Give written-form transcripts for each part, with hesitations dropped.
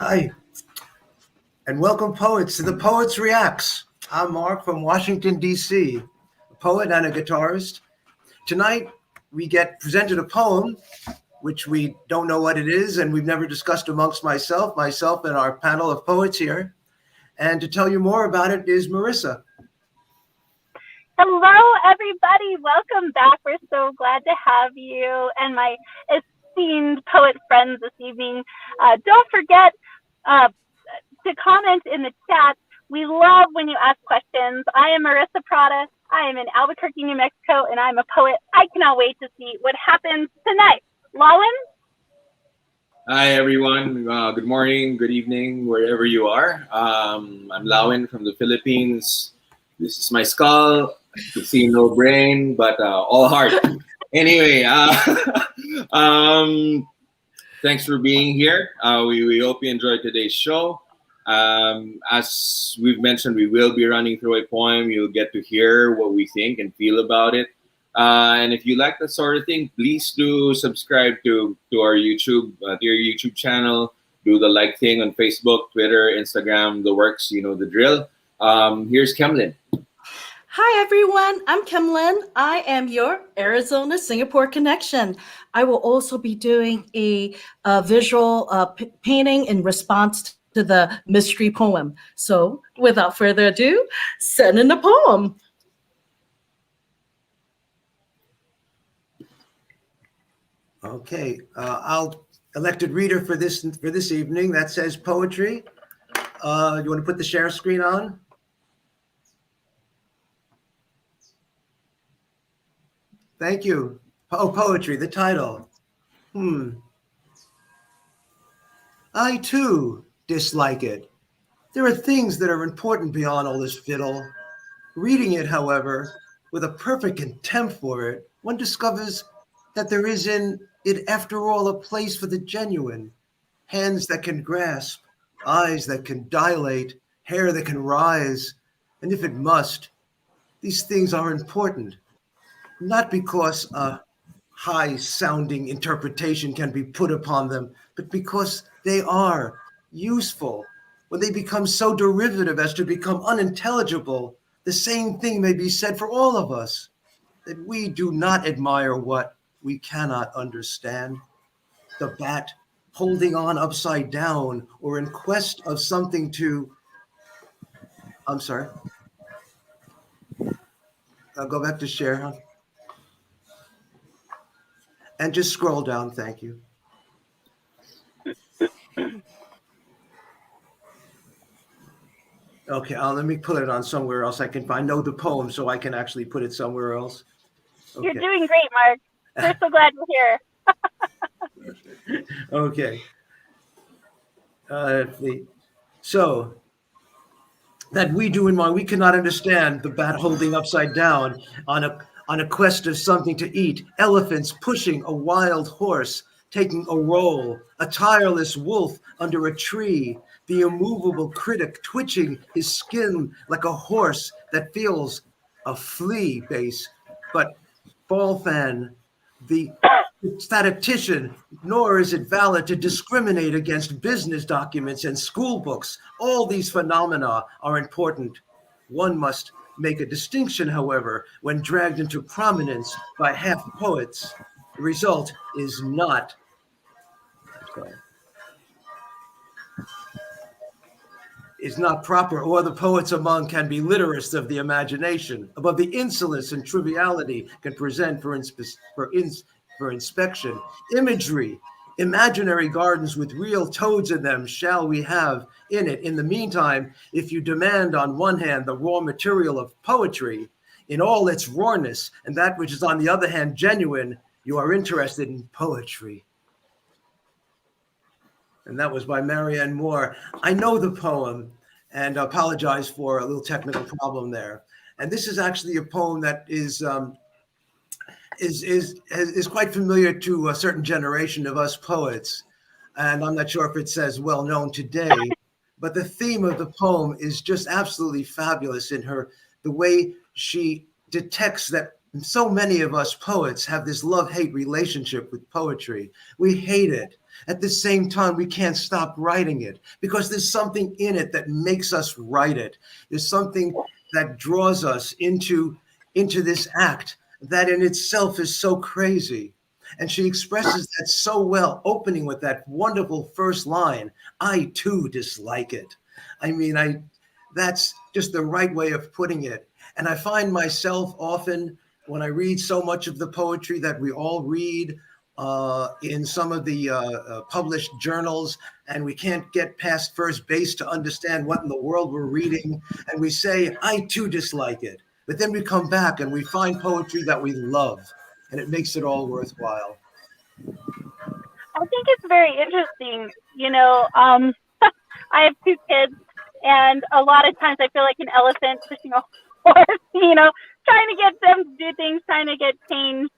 Hi, and welcome, poets, to the Poets Reacts. I'm Mark from Washington, D.C., a poet and a guitarist. Tonight, we get presented a poem, which we don't know what it is, and we've never discussed amongst myself and our panel of poets here. And to tell you more about it is Marissa. Hello, everybody. Welcome back. We're so glad to have you and my esteemed poet friends this evening. Don't forget to comment in the chat. We love when you ask questions. I am Marissa Prada. I am in Albuquerque, New Mexico, and I'm a poet. I cannot wait to see what happens tonight. Lawin? Hi, everyone. Good morning, good evening, wherever you are. I'm Lawin from the Philippines. This is my skull. You can see no brain, but all heart. Anyway, thanks for being here. We hope you enjoyed today's show. As we've mentioned, we will be running through a poem. You'll get to hear what we think and feel about it. And if you like that sort of thing, please do subscribe to our YouTube, to your YouTube channel. Do the like thing on Facebook, Twitter, Instagram, the works. You know the drill. Here's Kemlyn. Hi, everyone. I'm Kemlyn. I am your Arizona-Singapore connection. I will also be doing a visual painting in response to the mystery poem. So without further ado, send in the poem. Okay, I'll elected reader for this evening. That says poetry. You want to put the share screen on? Thank you. Oh, poetry, the title. I too dislike it. There are things that are important beyond all this fiddle. Reading it, however, with a perfect contempt for it, one discovers that there is in it, after all, a place for the genuine. Hands that can grasp, eyes that can dilate, hair that can rise. And if it must, these things are important. Not because a high-sounding interpretation can be put upon them, but because they are useful. When they become so derivative as to become unintelligible, the same thing may be said for all of us, that we do not admire what we cannot understand. The bat holding on upside down or in quest of something to, I'm sorry. I'll go back to share. And just scroll down, thank you. Okay, let me put it on somewhere else. I know the poem, so I can actually put it somewhere else. Okay. You're doing great, Mark. We're so glad you're here. Okay. So that we do in mind, we cannot understand the bat holding upside down on a quest of something to eat, elephants pushing a wild horse, taking a roll, a tireless wolf under a tree, the immovable critic twitching his skin like a horse that feels a flea base, but ball fan, the statistician, nor is it valid to discriminate against business documents and school books. All these phenomena are important. One must make a distinction, however, when dragged into prominence by half poets. The result is not proper, or the poets among can be litterists of the imagination, above the insolence and triviality can present for inspection. Imagery, imaginary gardens with real toads in them shall we have in it. In the meantime, if you demand on one hand the raw material of poetry in all its rawness, and that which is on the other hand genuine, you are interested in poetry. And that was by Marianne Moore. I know the poem and apologize for a little technical problem there. And this is actually a poem that is quite familiar to a certain generation of us poets. And I'm not sure if it's as well known today, but the theme of the poem is just absolutely fabulous in the way she detects that And so many of us poets have this love-hate relationship with poetry. We hate it. At the same time, we can't stop writing it because there's something in it that makes us write it. There's something that draws us into this act that in itself is so crazy. And she expresses that so well, opening with that wonderful first line, I too dislike it. I mean, that's just the right way of putting it. And I find myself often when I read so much of the poetry that we all read in some of the published journals, and we can't get past first base to understand what in the world we're reading, and we say, I too dislike it. But then we come back and we find poetry that we love, and it makes it all worthwhile. I think it's very interesting. I have two kids, and a lot of times I feel like an elephant pushing a horse, trying to get them to do things, trying to get change.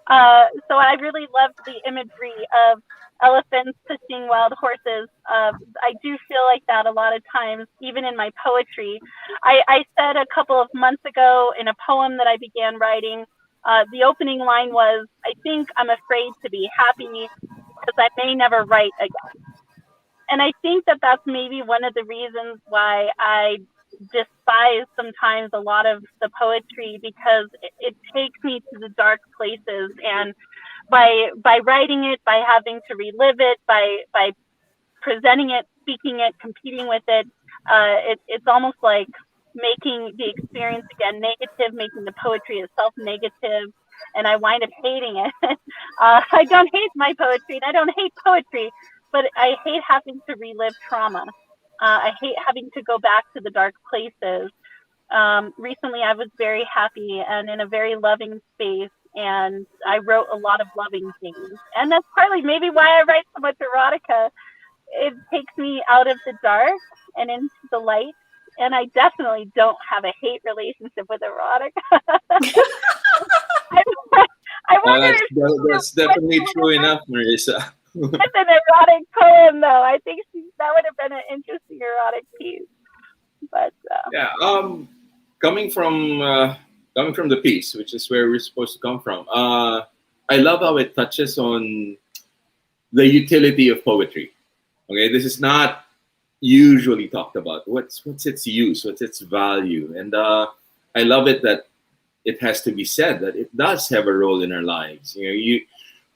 So I really loved the imagery of elephants pushing wild horses. I do feel like that a lot of times, even in my poetry. I said a couple of months ago in a poem that I began writing, the opening line was, I think I'm afraid to be happy because I may never write again. And I think that that's maybe one of the reasons why I despise sometimes a lot of the poetry, because it takes me to the dark places. And by writing it, by having to relive it, by presenting it, speaking it, competing with it, it's almost like making the experience again negative, making the poetry itself negative, and I wind up hating it. I don't hate my poetry, and I don't hate poetry, but I hate having to relive trauma. I hate having to go back to the dark places. Recently, I was very happy and in a very loving space, and I wrote a lot of loving things. And that's partly maybe why I write so much erotica. It takes me out of the dark and into the light. And I definitely don't have a hate relationship with erotica. I wonder that's definitely true enough, Marissa. It's an erotic poem, though. I think that would have been an interesting erotic piece. But yeah, coming from the piece, which is where we're supposed to come from. I love how it touches on the utility of poetry. Okay, this is not usually talked about. What's its use? What's its value? And I love it that it has to be said that it does have a role in our lives.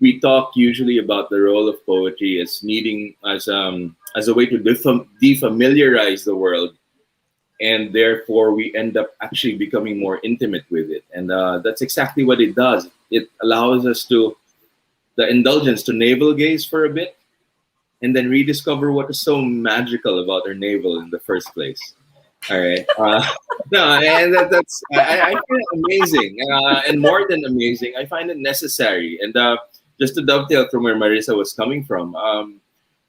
We talk usually about the role of poetry as needing as a way to defamiliarize the world, and therefore we end up actually becoming more intimate with it. And that's exactly what it does. It allows us the indulgence to navel gaze for a bit, and then rediscover what is so magical about our navel in the first place. All right. No, and that's I find it amazing, and more than amazing, I find it necessary. And just to dovetail from where Marissa was coming from,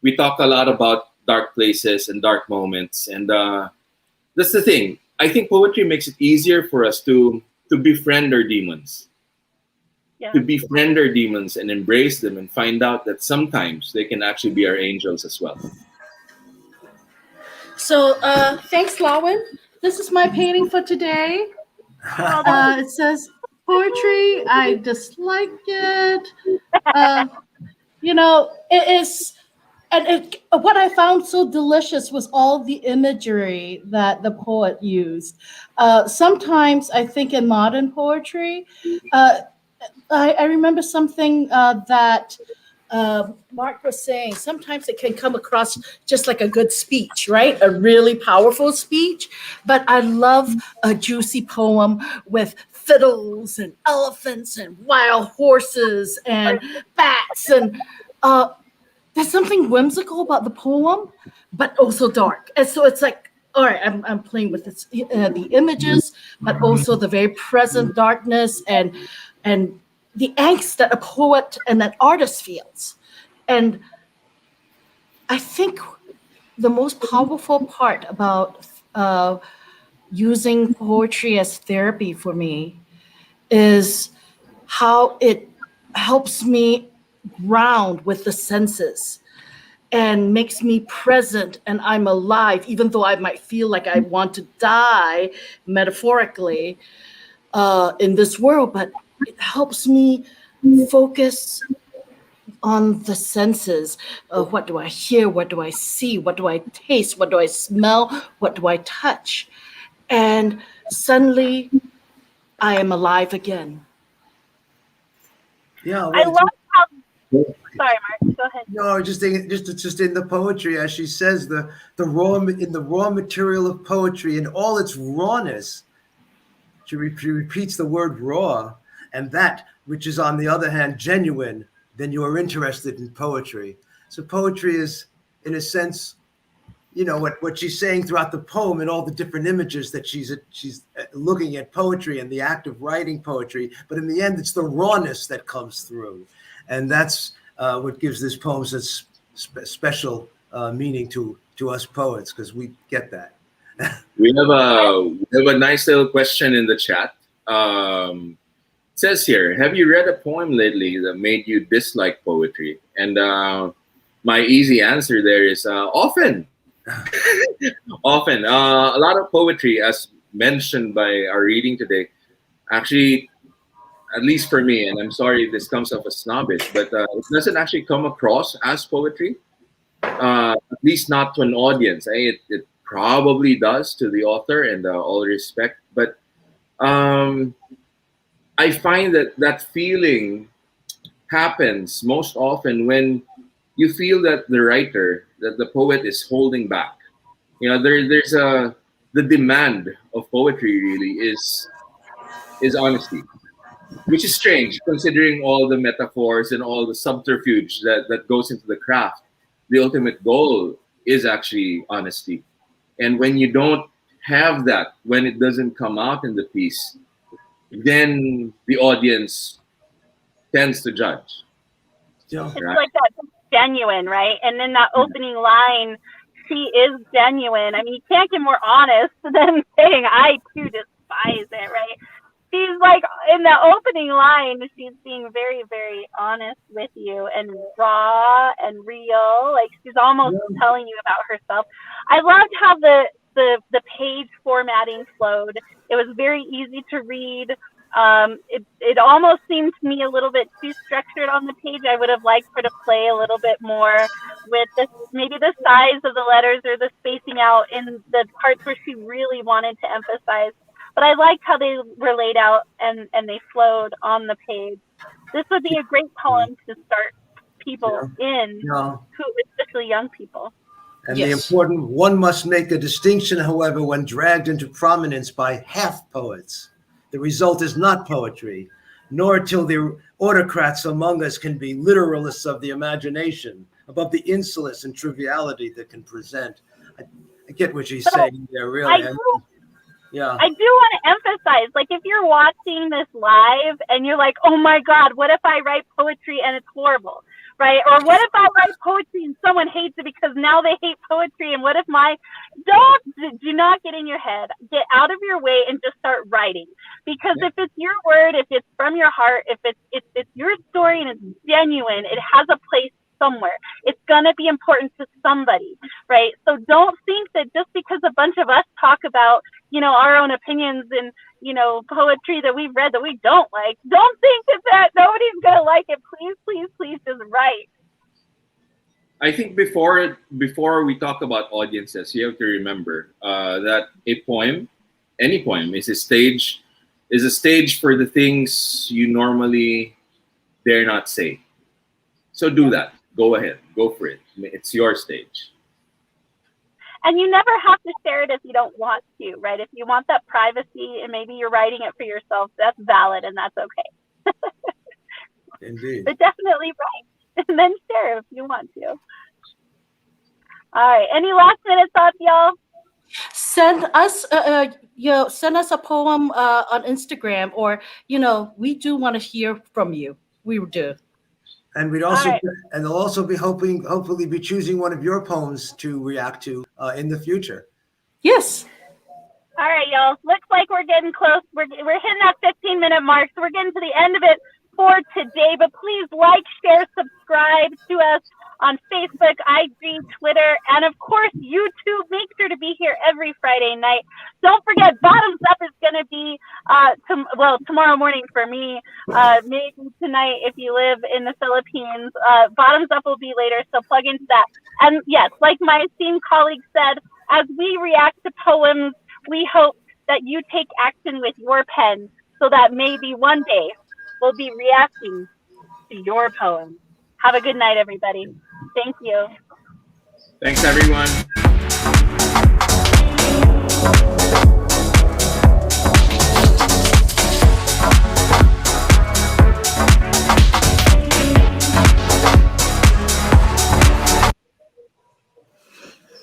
we talk a lot about dark places and dark moments, and that's the thing. I think poetry makes it easier for us to befriend our demons. yeah. To befriend our demons and embrace them and find out that sometimes they can actually be our angels as well. So thanks, Lawin. This is my painting for today. It says poetry. I dislike it. It is, and what I found so delicious was all the imagery that the poet used. Sometimes I think in modern poetry, I remember something that Mark was saying. Sometimes it can come across just like a good speech, right? A really powerful speech. But I love a juicy poem with fiddles and elephants and wild horses and bats. And there's something whimsical about the poem, but also dark. And so it's like, all right, I'm playing with this, the images, but also the very present darkness and the angst that a poet and an artist feels. And I think the most powerful part about using poetry as therapy for me is how it helps me ground with the senses and makes me present and I'm alive, even though I might feel like I want to die metaphorically in this world. But it helps me focus on the senses. What do I hear? What do I see? What do I taste? What do I smell? What do I touch? And suddenly I am alive again. Yeah, I well, love how. Sorry, Mark. Go ahead. no, just think, just in the poetry, as she says, the raw material of poetry in all its rawness. She repeats the word raw, and that which is on the other hand genuine. Then you are interested in poetry. So poetry is, in a sense, what she's saying throughout the poem and all the different images that she's looking at poetry and the act of writing poetry. But in the end, it's the rawness that comes through, and that's what gives this poem such special meaning to us poets, because we get that. We have a nice little question in the chat. It says here, have you read a poem lately that made you dislike poetry? And my easy answer there is often. Often. A lot of poetry, as mentioned by our reading today, actually, at least for me, and I'm sorry if this comes off as snobbish, but it doesn't actually come across as poetry, at least not to an audience. It probably does to the author, and all respect, but I find that feeling happens most often when you feel that the writer, that the poet is holding back. There's the demand of poetry really is honesty, which is strange considering all the metaphors and all the subterfuge that goes into the craft. The ultimate goal is actually honesty. And when you don't have that, when it doesn't come out in the piece, then the audience tends to judge. Yeah. It's like that genuine, right? And then that opening line, she is genuine. I mean, you can't get more honest than saying, I too despise it, right? She's like, in the opening line, she's being very, very honest with you and raw and real. Like, she's almost telling you about herself. I loved how the page formatting flowed. It was very easy to read. It almost seemed to me a little bit too structured on the page. I would have liked her to play a little bit more with maybe the size of the letters or the spacing out in the parts where she really wanted to emphasize. But I liked how they were laid out and they flowed on the page. This would be a great poem to start people in, especially young people. And the important one must make a distinction, however, when dragged into prominence by half poets. The result is not poetry, nor till the autocrats among us can be literalists of the imagination, above the insolence and triviality that can present. I get what she's saying there, really. I do want to emphasize, like, if you're watching this live and you're like, oh my God, what if I write poetry and it's horrible, right? Or what if I write poetry and someone hates it because now they hate poetry? And what if do not get in your head, get out of your way and just start writing. Because if it's your word, if it's from your heart, if it's your story and it's genuine, it has a place somewhere. It's going to be important to somebody, right? So don't think that just because a bunch of us talk about, our own opinions and, poetry that we've read that we don't like, don't think that nobody's going to like it. Please, please, please just write. I think before we talk about audiences, you have to remember that a poem, any poem, is a stage for the things you normally dare not say. So do that. Go ahead. Go for it. It's your stage. And you never have to share it if you don't want to, right? If you want that privacy and maybe you're writing it for yourself, that's valid and that's okay. Indeed. But definitely write and then share if you want to. All right. Any last minute thoughts, y'all? Send us a poem on Instagram, or we do want to hear from you. We do. And we'd also, and they'll also be hopefully be choosing one of your poems to react to in the future. Yes. All right, y'all. Looks like we're getting close. We're hitting that 15-minute mark, so we're getting to the end of it for today. But please like, share, subscribe to us on Facebook, IG, Twitter, and of course YouTube. Make sure to be here every Friday night. Don't forget, Bottoms Up is going to be tomorrow morning for me. maybe tonight if you live in the Philippines. Bottoms Up will be later, so plug into that. And yes, like my esteemed colleague said, as we react to poems, we hope that you take action with your pen so that maybe one day we'll be reacting to your poem. Have a good night, everybody. Thank you. Thanks, everyone.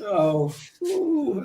Oh, ooh.